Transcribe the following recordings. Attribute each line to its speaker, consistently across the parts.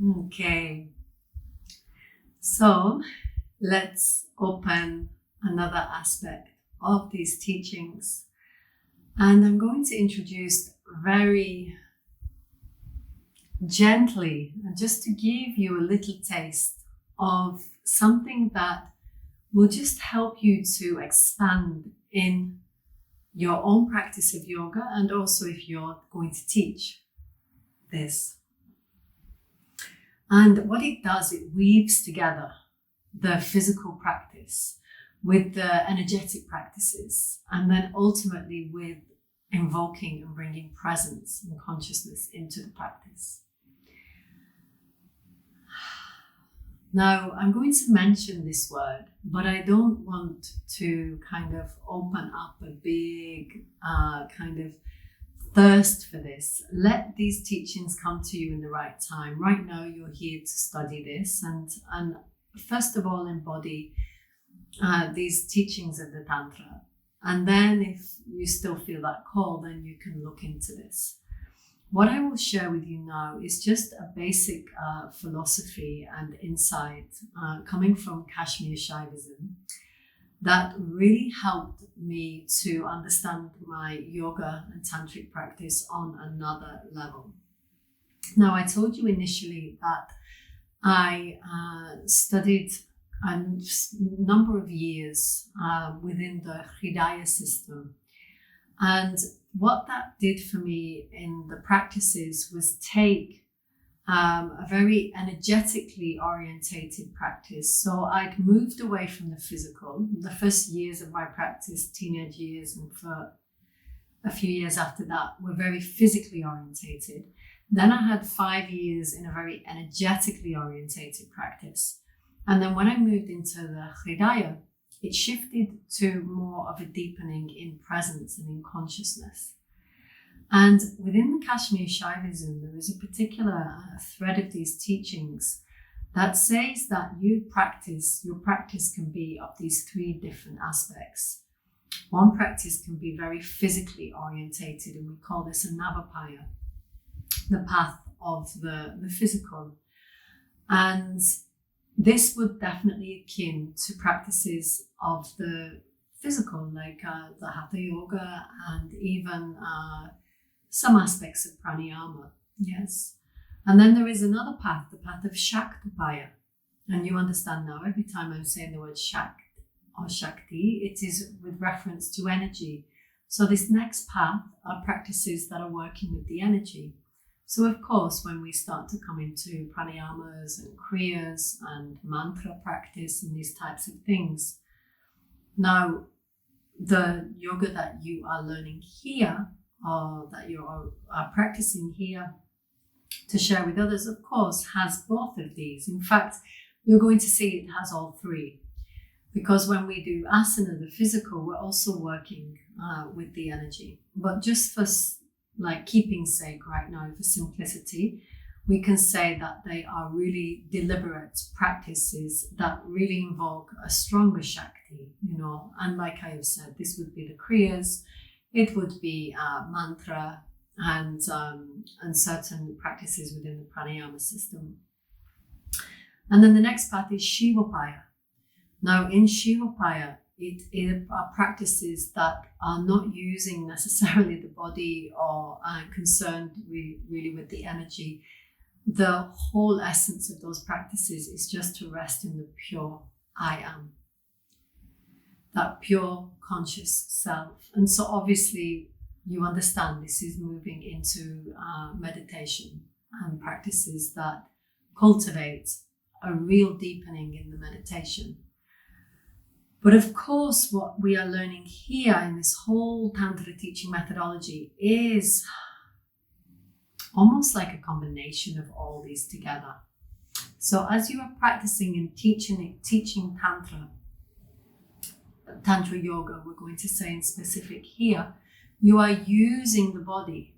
Speaker 1: Okay, so let's open another aspect of these teachings. And I'm going to introduce very gently, just to give you a little taste of something that will just help you to expand in your own practice of yoga, and also if you're going to teach this. And what it does, it weaves together the physical practice with the energetic practices, and then ultimately with invoking and bringing presence and consciousness into the practice. Now, I'm going to mention this word, but I don't want to kind of open up a big kind of thirst for this. Let these teachings come to you in the right time. Right now, you're here to study this and first of all, embody these teachings of the Tantra. And then if you still feel that call, then you can look into this. What I will share with you now is just a basic philosophy and insight coming from Kashmir Shaivism that really helped me to understand my yoga and tantric practice on another level. Now, I told you initially that I studied a number of years within the Hridaya system. And what that did for me in the practices was take a very energetically orientated practice. So I'd moved away from the physical. The first years of my practice, teenage years, and for a few years after that, were very physically orientated. Then I had 5 years in a very energetically orientated practice. And then when I moved into the Hridaya, it shifted to more of a deepening in presence and in consciousness. And within the Kashmir Shaivism, there is a particular thread of these teachings that says that your practice can be of these 3 different aspects. One practice can be very physically orientated, and we call this a Navapaya, the path of the physical. And this would definitely akin to practices of the physical, like the Hatha Yoga and even some aspects of pranayama, yes. And then there is another path, the path of Shaktapaya. And you understand now, every time I'm saying the word Shakt or Shakti, it is with reference to energy. So this next path are practices that are working with the energy. So of course, when we start to come into pranayamas and kriyas and mantra practice and these types of things, now the yoga that you are learning here, or that you are practicing here to share with others, of course, has both of these. In fact, you're going to see it has all 3. Because when we do asana, the physical, we're also working with the energy. But just for like keeping sake right now, for simplicity, we can say that they are really deliberate practices that really invoke a stronger Shakti, and like I have said, this would be the kriyas, it would be mantra and certain practices within the pranayama system. And then the next path is Shivapaya. Now in Shivapaya, it are practices that are not using necessarily the body or concerned really with the energy. The whole essence of those practices is just to rest in the pure I am, that pure conscious self. And so obviously you understand this is moving into meditation and practices that cultivate a real deepening in the meditation. But of course, what we are learning here in this whole Tantra teaching methodology is almost like a combination of all these together. So as you are practicing and teaching Tantra yoga, we're going to say in specific here, you are using the body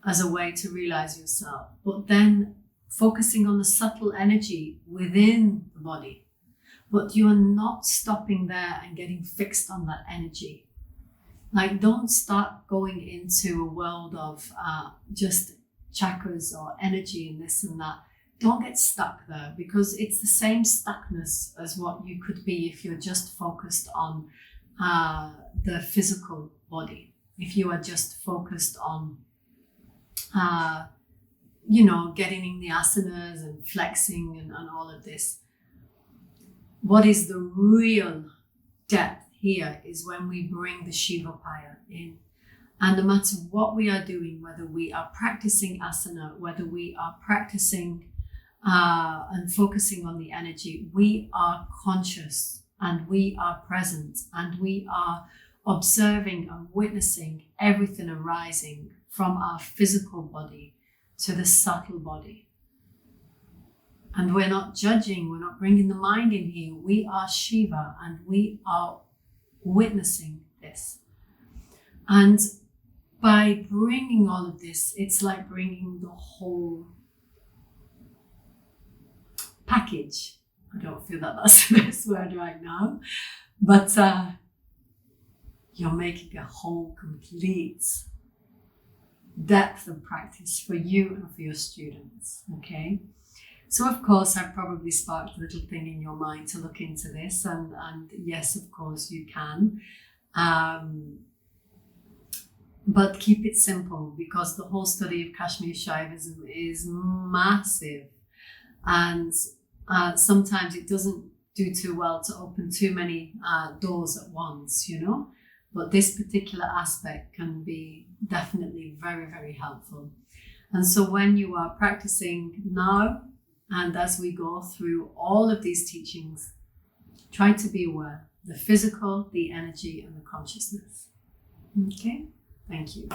Speaker 1: as a way to realize yourself, but then focusing on the subtle energy within the body. But you are not stopping there and getting fixed on that energy. Like, don't start going into a world of just chakras or energy and this and that. Don't get stuck there, because it's the same stuckness as what you could be if you're just focused on the physical body. If you are just focused on, getting in the asanas and flexing and all of this. What is the real depth here is when we bring the Shivapaya in. And no matter what we are doing, whether we are practicing asana, whether we are practicing and focusing on the energy, we are conscious and we are present and we are observing and witnessing everything arising from our physical body to the subtle body. And we're not judging, we're not bringing the mind in here. We are Shiva and we are witnessing this. And by bringing all of this, it's like bringing the whole package. I don't feel that that's the best word right now, but you're making a whole complete depth of practice for you and for your students, okay? So of course, I've probably sparked a little thing in your mind to look into this, and yes, of course you can. But keep it simple, because the whole study of Kashmir Shaivism is massive, and sometimes it doesn't do too well to open too many doors at once, but this particular aspect can be definitely very, very helpful. And so when you are practicing now, and as we go through all of these teachings, try to be aware, the physical, the energy, and the consciousness. Okay? Thank you.